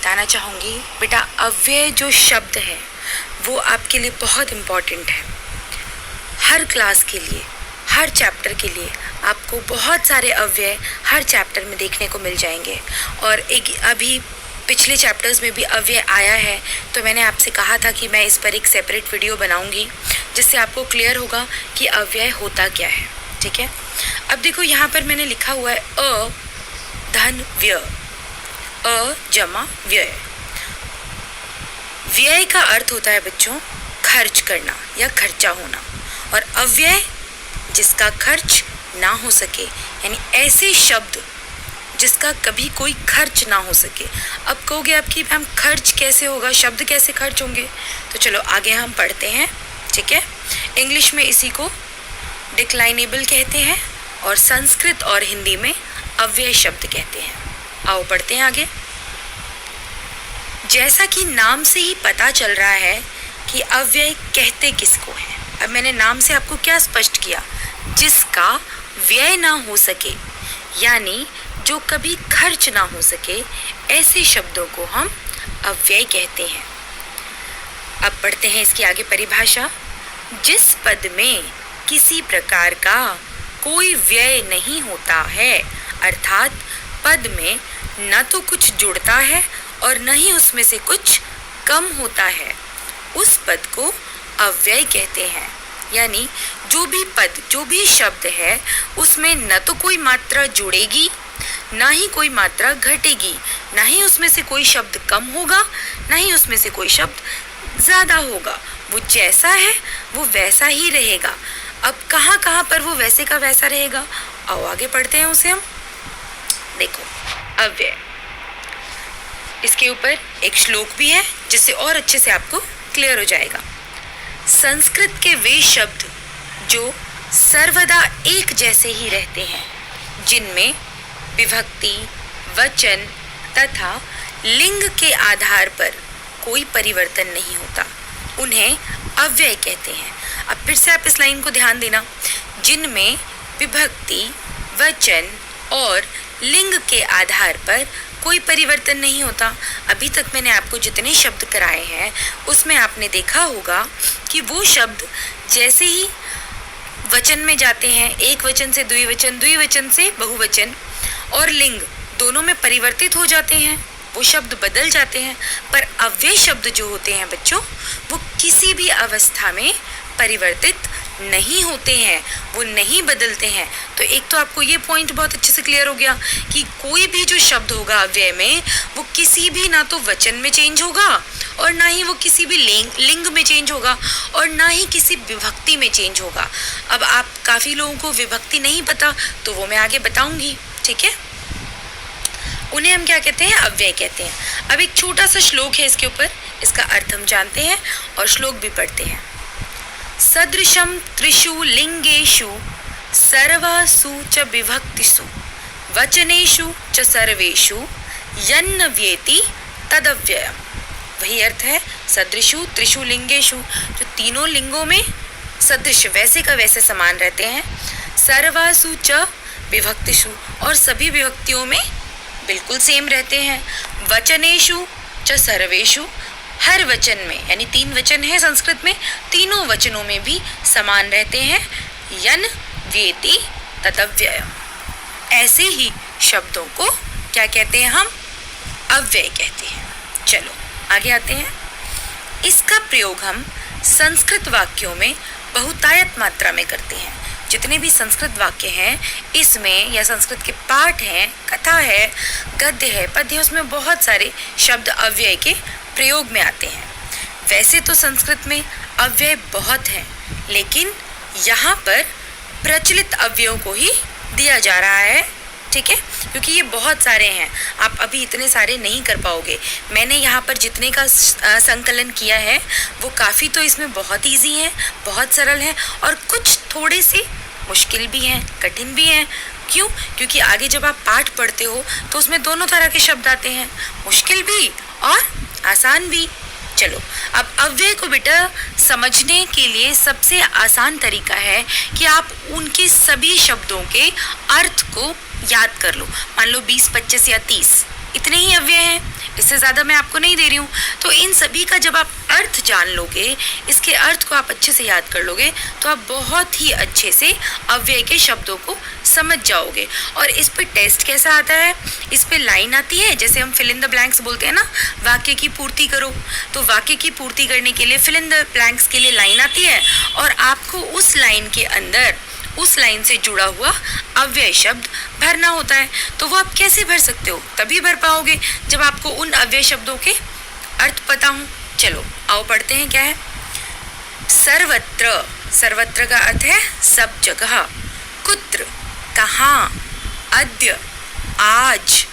बताना चाहूँगी बेटा, अव्यय जो शब्द है वो आपके लिए बहुत इम्पॉर्टेंट है। हर क्लास के लिए, हर चैप्टर के लिए आपको बहुत सारे अव्यय हर चैप्टर में देखने को मिल जाएंगे। और एक अभी पिछले चैप्टर्स में भी अव्यय आया है, तो मैंने आपसे कहा था कि मैं इस पर एक सेपरेट वीडियो बनाऊंगी जिससे आपको क्लियर होगा कि अव्यय होता क्या है। ठीक है, अब देखो यहाँ पर मैंने लिखा हुआ है अ धन व्यय, अ जमा व्यय। व्यय का अर्थ होता है बच्चों खर्च करना या खर्चा होना, और अव्यय जिसका खर्च ना हो सके, यानी ऐसे शब्द जिसका कभी कोई खर्च ना हो सके। अब कहोगे आप कि मैम खर्च कैसे होगा, शब्द कैसे खर्च होंगे? तो चलो आगे हम पढ़ते हैं। ठीक है, इंग्लिश में इसी को डिक्लाइनेबल कहते हैं और संस्कृत और हिंदी में अव्यय शब्द कहते हैं। आओ पढ़ते हैं आगे। जैसा कि नाम से ही पता चल रहा है कि अव्यय कहते किसको है। अब मैंने नाम से आपको क्या स्पष्ट किया, जिसका व्यय ना हो सके, यानी जो कभी खर्च ना हो सके, ऐसे शब्दों को हम अव्यय कहते हैं। अब पढ़ते हैं इसकी आगे परिभाषा। जिस पद में किसी प्रकार का कोई व्यय नहीं होता है, अर्थात पद में न तो कुछ जुड़ता है और न ही उसमें से कुछ कम होता है, उस पद को अव्यय कहते हैं। यानी जो भी पद, जो भी शब्द है, उसमें न तो कोई मात्रा जुड़ेगी, ना ही कोई मात्रा घटेगी, ना ही उसमें से कोई शब्द कम होगा, ना ही उसमें से कोई शब्द ज़्यादा होगा। वो जैसा है वो वैसा ही रहेगा। अब कहाँ कहाँ पर वो वैसे का वैसा रहेगा, आओ आगे पढ़ते हैं उसे हम। देखो अव्यय, इसके ऊपर एक श्लोक भी है जिससे और अच्छे से आपको क्लियर हो जाएगा। संस्कृत के वे शब्द जो सर्वदा एक जैसे ही रहते हैं, जिनमें विभक्ति, वचन तथा लिंग के आधार पर कोई परिवर्तन नहीं होता, उन्हें अव्यय कहते हैं। अब फिर से आप इस लाइन को ध्यान देना, जिनमें विभक्ति, वचन और लिंग के आधार पर कोई परिवर्तन नहीं होता। अभी तक मैंने आपको जितने शब्द कराए हैं उसमें आपने देखा होगा कि वो शब्द जैसे ही वचन में जाते हैं, एक वचन से द्विवचन, द्विवचन से बहुवचन और लिंग दोनों में परिवर्तित हो जाते हैं, वो शब्द बदल जाते हैं। पर अव्यय शब्द जो होते हैं बच्चों, वो किसी भी अवस्था में परिवर्तित नहीं होते हैं, वो नहीं बदलते हैं। तो एक तो आपको ये पॉइंट बहुत अच्छे से क्लियर हो गया कि कोई भी जो शब्द होगा अव्यय में, वो किसी भी ना तो वचन में चेंज होगा और ना ही वो किसी भी लिंग में चेंज होगा और ना ही किसी विभक्ति में चेंज होगा। अब आप काफ़ी लोगों को विभक्ति नहीं पता, तो वो मैं आगे बताऊंगी। ठीक है, उन्हें हम क्या कहते हैं, अव्यय कहते हैं। अब एक छोटा सा श्लोक है इसके ऊपर, इसका अर्थ हम जानते हैं और श्लोक भी पढ़ते हैं। सदृशम त्रिषु लिंगेषु सर्वासु च विभक्तिषु वचनेषु च सर्वेषु यन्न व्येति तदव्ययम्। वही अर्थ है सदृशु त्रिषु लिंगेषु, जो तीनों लिंगों में सदृश वैसे का वैसे समान रहते हैं, सर्वासु च विभक्तिषु और सभी विभक्तियों में बिल्कुल सेम रहते हैं, वचनेषु च सर्वेषु हर वचन में, यानी 3 वचन है संस्कृत में, तीनों वचनों में भी समान रहते हैं, यन व्येति तदव्ययम्। ऐसे ही शब्दों को क्या कहते हैं, हम अव्यय कहते हैं। चलो आगे आते हैं। इसका प्रयोग हम संस्कृत वाक्यों में बहुतायत मात्रा में करते हैं। जितने भी संस्कृत वाक्य हैं इसमें, या संस्कृत के पाठ हैं, कथा है, गद्य है, पद्य है, उसमें बहुत सारे शब्द अव्यय के प्रयोग में आते हैं। वैसे तो संस्कृत में अव्यय बहुत हैं, लेकिन यहाँ पर प्रचलित अव्ययों को ही दिया जा रहा है। ठीक है, क्योंकि ये बहुत सारे हैं, आप अभी इतने सारे नहीं कर पाओगे। मैंने यहाँ पर जितने का संकलन किया है वो काफ़ी तो इसमें बहुत इजी हैं, बहुत सरल हैं, और कुछ थोड़े से मुश्किल भी हैं, कठिन भी हैं। क्यों? क्योंकि आगे जब आप पाठ पढ़ते हो तो उसमें दोनों तरह के शब्द आते हैं, मुश्किल भी और आसान भी। चलो अब अव्यय को बेटा समझने के लिए सबसे आसान तरीका है कि आप उनके सभी शब्दों के अर्थ को याद कर लो। मान लो 20, 25 या 30 इतने ही अव्यय हैं, इससे ज़्यादा मैं आपको नहीं दे रही हूँ। तो इन सभी का जब आप अर्थ जान लोगे, इसके अर्थ को आप अच्छे से याद कर लोगे, तो आप बहुत ही अच्छे से अव्यय के शब्दों को समझ जाओगे। और इस पे टेस्ट कैसा आता है, इस पे लाइन आती है, जैसे हम फिल इन द ब्लैंक्स बोलते हैं ना, वाक्य की पूर्ति करो, तो वाक्य की पूर्ति करने के लिए फिल इन द ब्लैंक्स के लिए लाइन आती है, और आपको उस लाइन के अंदर उस लाइन से जुड़ा हुआ अव्यय शब्द भरना होता है। तो वो आप कैसे भर सकते हो, तभी भर पाओगे जब आपको उन अव्यय शब्दों के अर्थ पता हो। चलो आओ पढ़ते हैं क्या है। सर्वत्र, सर्वत्र का अर्थ है सब जगह। कुत्र, कहाँ। अद्य, आज।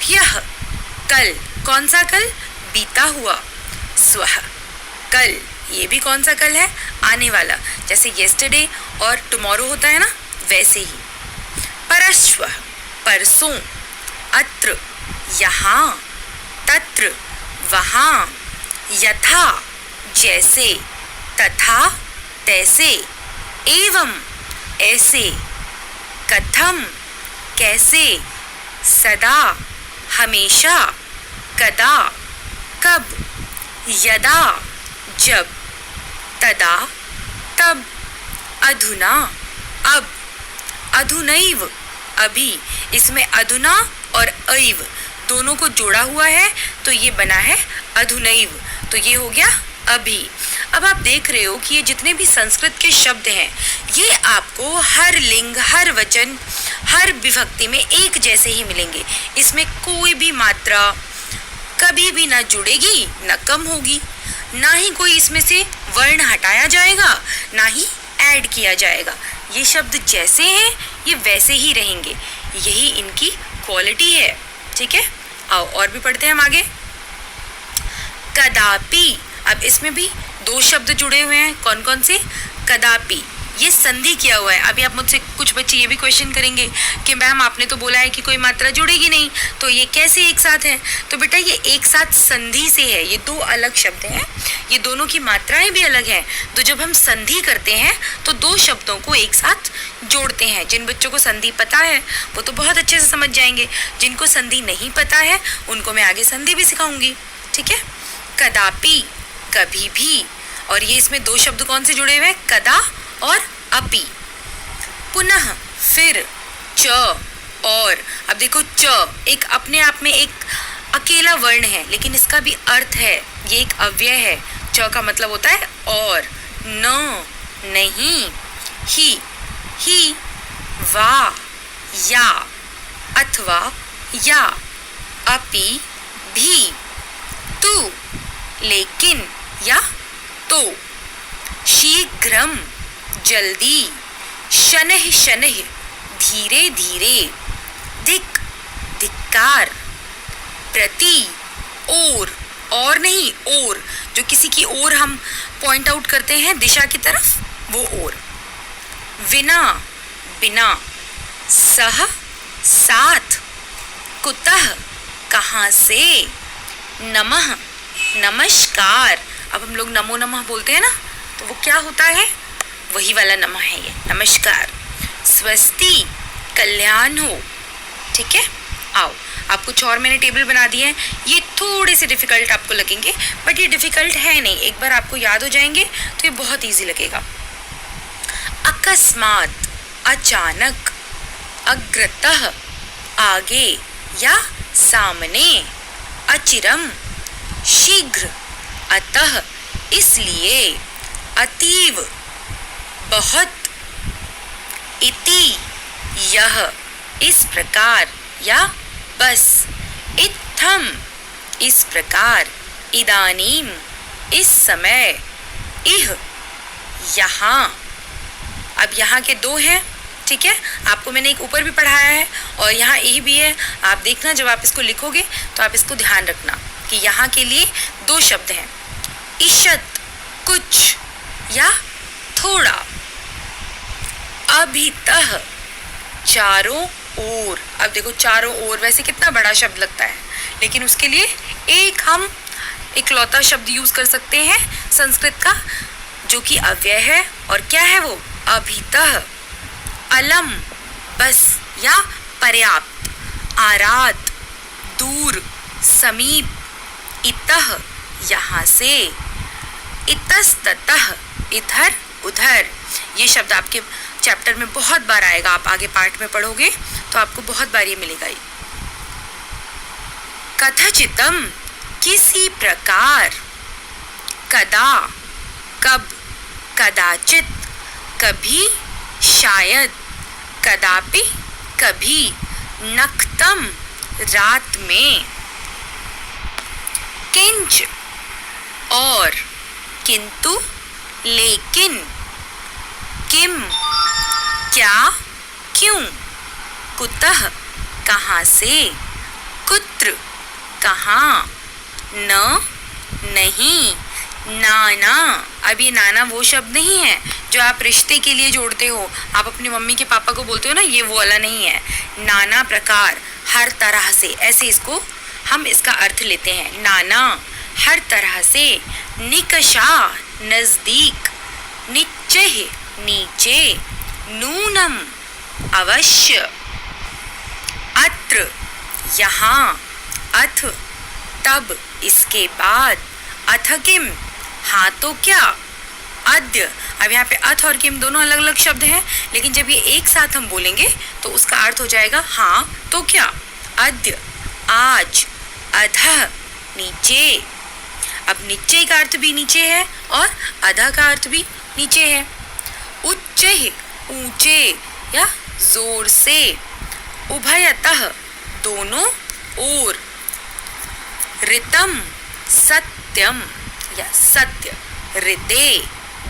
ह्यः, कल। कौन सा कल, बीता हुआ। स्वः, कल। ये भी कौन सा कल है, आने वाला, जैसे येस्टरडे और टुमारो होता है ना, वैसे ही। परश्व, परसों। अत्र, यहाँ। तत्र, वहाँ। यथा, जैसे। तथा, तैसे। एवं, ऐसे। कथम, कैसे। सदा, हमेशा। कदा, कब। यदा, जब। तदा, तब। अधुना, अब। अधुनैव, अभी। इसमें अधुना और ऐव दोनों को जोड़ा हुआ है, तो ये बना है अधुनैव, तो ये हो गया अभी। अब आप देख रहे हो कि ये जितने भी संस्कृत के शब्द हैं, ये आपको हर लिंग, हर वचन, हर विभक्ति में एक जैसे ही मिलेंगे। इसमें कोई भी मात्रा कभी भी ना जुड़ेगी, ना कम होगी, ना ही कोई इसमें से वर्ण हटाया जाएगा, ना ही ऐड किया जाएगा। ये शब्द जैसे हैं ये वैसे ही रहेंगे, यही इनकी क्वालिटी है। ठीक है, आओ और भी पढ़ते हैं हम आगे। कदापि, अब इसमें भी दो शब्द जुड़े हुए हैं। कौन कौन से, कदापि, ये संधि किया हुआ है। अभी आप मुझसे, कुछ बच्चे ये भी क्वेश्चन करेंगे कि मैम आपने तो बोला है कि कोई मात्रा जुड़ेगी नहीं, तो ये कैसे एक साथ है। तो बेटा ये एक साथ संधि से है, ये दो अलग शब्द हैं, ये दोनों की मात्राएं भी अलग हैं। तो जब हम संधि करते हैं तो दो शब्दों को एक साथ जोड़ते हैं। जिन बच्चों को संधि पता है वो तो बहुत अच्छे से समझ जाएंगे, जिनको संधि नहीं पता है उनको मैं आगे संधि भी सिखाऊंगी। ठीक है, कदापि, कभी भी, और ये इसमें दो शब्द कौन से जुड़े हुए हैं, कदा और अपि। पुनः, फिर। च, और। अब देखो च एक अपने आप में एक अकेला वर्ण है, लेकिन इसका भी अर्थ है, ये एक अव्यय है। च का मतलब होता है और। न, नहीं। ही, वा, या, अथवा, या। अपि, भी। तू, लेकिन या तो। शीघ्रम, जल्दी। शनैः शनैः, धीरे धीरे। धिक्, धिक्कार। प्रति, और नहीं, और जो किसी की ओर हम पॉइंट आउट करते हैं दिशा की तरफ, वो और। विना, बिना। सह, साथ। कुतः, कहाँ से। नमः, नमस्कार। अब हम लोग नमो नमः बोलते हैं ना, तो वो क्या होता है, वही वाला नमः है ये, नमस्कार। स्वस्ति, कल्याण हो। ठीक है, आओ आप कुछ और मैंने टेबल बना दिए हैं, ये थोड़े से डिफिकल्ट आपको लगेंगे, बट ये डिफिकल्ट है नहीं, एक बार आपको याद हो जाएंगे तो ये बहुत इजी लगेगा। अकस्मात, अचानक। अग्रतः, आगे या सामने। अचिरम, शीघ्र। अतः, इसलिए। अतीव, बहुत। इति, यह, इस प्रकार या बस। इत्थम, इस प्रकार। इदानीम, इस समय। इह, यहाँ। अब यहाँ के दो हैं, ठीक है, आपको मैंने एक ऊपर भी पढ़ाया है और यहाँ इह भी है। आप देखना जब आप इसको लिखोगे तो आप इसको ध्यान रखना कि यहाँ के लिए दो शब्द हैं। ईषत, कुछ या थोड़ा। अभितः, चारों ओर। अब देखो चारों ओर वैसे कितना बड़ा शब्द लगता है, लेकिन उसके लिए एक हम इकलौता शब्द यूज कर सकते हैं संस्कृत का, जो कि अव्यय है, और क्या है वो, अभितः। अलम, बस या पर्याप्त। आराध, दूर, समीप, इतः यहाँ से, इतस्ततः इधर उधर। ये शब्द आपके चैप्टर में बहुत बार आएगा, आप आगे पार्ट में पढ़ोगे तो आपको बहुत बार ये मिलेगा। कथचितम किसी प्रकार, कदा कब, कदाचित कभी, शायद, कदापि कभी, नक्तम रात में, किंच और, किंतु, लेकिन, किम क्या, क्यों, कुतः कहाँ से, कुत्र कहाँ, न नहीं, नाना। अब ये नाना वो शब्द नहीं है जो आप रिश्ते के लिए जोड़ते हो, आप अपनी मम्मी के पापा को बोलते हो ना, ये वो वाला नहीं है। नाना प्रकार, हर तरह से, ऐसे इसको हम इसका अर्थ लेते हैं। नाना हर तरह से, निकषा नजदीक, निश्चय नीचे, नूनम अवश्य, अत्र यहाँ, अथ तब इसके बाद, अथ किम हाँ तो क्या, अद्य। अब यहाँ पे अथ और किम दोनों अलग अलग शब्द हैं, लेकिन जब ये एक साथ हम बोलेंगे तो उसका अर्थ हो जाएगा हाँ तो क्या। अद्य आज, अधः नीचे। अब नीचे का अर्थ भी नीचे है और अधः का अर्थ भी नीचे है। उच्चैः ऊंचे या जोर से, उभयतः दोनों ओर, ऋतम सत्यम या सत्य, ऋते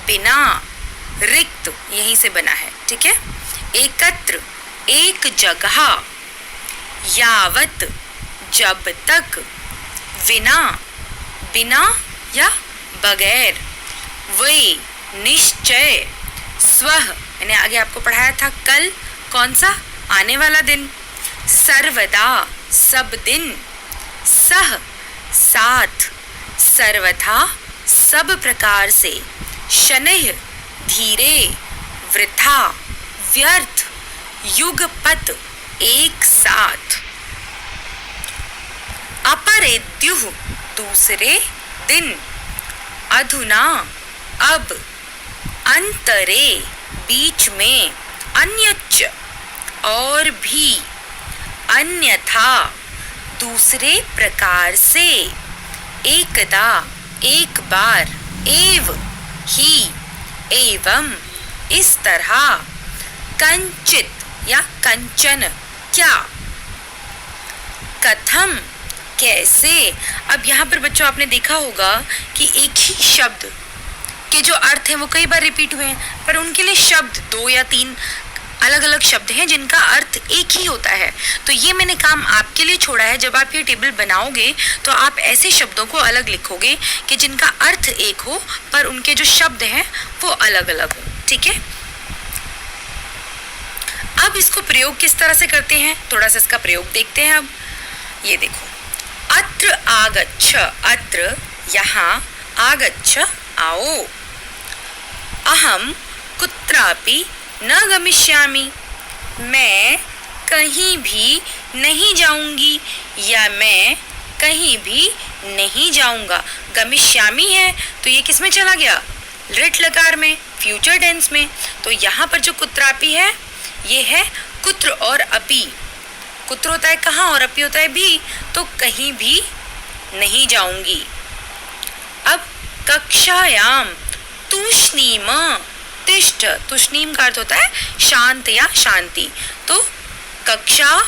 बिना, रिक्त यहीं से बना है, ठीक है। एकत्र एक जगह, यावत जब तक, विना बिना या बगैर, वे निश्चय, स्वः मैंने आगे आपको पढ़ाया था कल, कौन सा, आने वाला दिन, सर्वदा सब दिन, सह साथ, सर्वथा सब प्रकार से, शनैः धीरे, वृथा व्यर्थ, युगपत् एक साथ, अपरेद्युः दूसरे दिन, अधुना अब, अंतरे बीच में, अन्यच्च और भी, अन्यथा दूसरे प्रकार से, एकदा एक बार, एव ही, एवं इस तरह, कंचित या कंचन क्या, कथम कैसे। अब यहाँ पर बच्चों आपने देखा होगा कि एक ही शब्द के जो अर्थ हैं वो कई बार रिपीट हुए हैं, पर उनके लिए शब्द 2 या 3 अलग अलग शब्द हैं जिनका अर्थ एक ही होता है। तो ये मैंने काम आपके लिए छोड़ा है, जब आप ये टेबल बनाओगे तो आप ऐसे शब्दों को अलग लिखोगे कि जिनका अर्थ एक हो पर उनके जो शब्द हैं वो अलग अलग हो, ठीक है। अब इसको प्रयोग किस तरह से करते हैं, थोड़ा सा इसका प्रयोग देखते हैं। अब ये देखो, अत्र आगच्छ, अत्र यहाँ, आगच्छ आओ, अहम कुत्रापि न गमिष्यामि, मैं कहीं भी नहीं जाऊंगी या मैं कहीं भी नहीं जाऊंगा। गमिष्यामि है तो ये किस में चला गया, लिट लकार में, फ्यूचर टेंस में। तो यहाँ पर जो कुत्रापि है ये है कुत्र और अपि। कुत्र होता है कहाँ और अपि होता है भी, तो कहीं भी नहीं जाऊंगी। अब कक्षायाम तूष्णीम तिष्ठ, तूष्णीम का अर्थ होता है शांत या शांति, तो कक्षा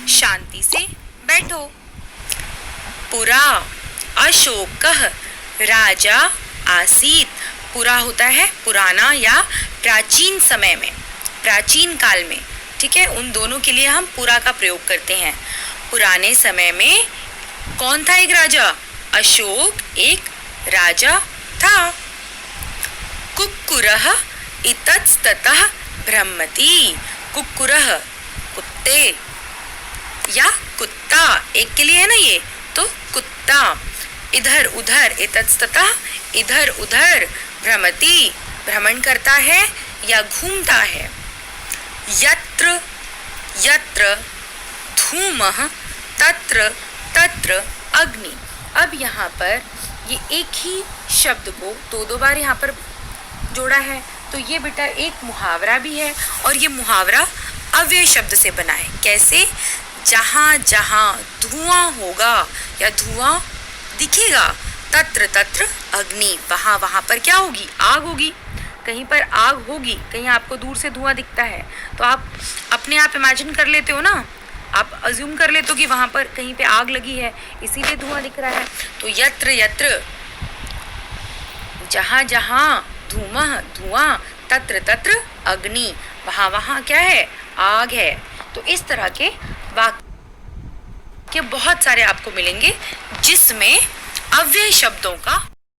शांति से बैठो। पुरा अशोकः राजा आसीत, पुरा होता है पुराना या प्राचीन समय में, प्राचीन काल में, ठीक है। उन दोनों के लिए हम पुरा का प्रयोग करते हैं। पुराने समय में कौन था एक राजा, अशोक एक राजा था। कुक्कुरः इतस्ततः भ्रमति, कुक्कुरः कुत्ते या कुत्ता, एक के लिए है ना ये, तो कुत्ता। इधर उधर, इतस्ततः इधर उधर, भ्रमति भ्रमण करता है या घूमता है। यत्र यत्र धूमः तत्र तत्र अग्नि, अब यहाँ पर ये एक ही शब्द को दो बार यहाँ पर जोड़ा है, तो ये बेटा एक मुहावरा भी है और ये मुहावरा अव्यय शब्द से बना है। कैसे? जहाँ जहाँ धुआं होगा या धुआं दिखेगा, तत्र तत्र अग्नि, वहाँ वहाँ पर क्या होगी? आग होगी। कहीं पर आग होगी, कहीं आपको दूर से धुआं दिखता है तो आप अपने आप इमेजिन कर लेते हो ना, आप अज्यूम कर लेते हो कि वहाँ पर कहीं पे आग लगी है, इसीलिए धुआं दिख रहा है। तो यत्र यत्र, जहाँ जहाँ धुआं, तत्र तत्र अग्नि, वहाँ वहाँ क्या है? आग है। तो इस तरह के वाक्य बहुत सारे आपको मिलेंगे जिसमें अव्यय शब्दों का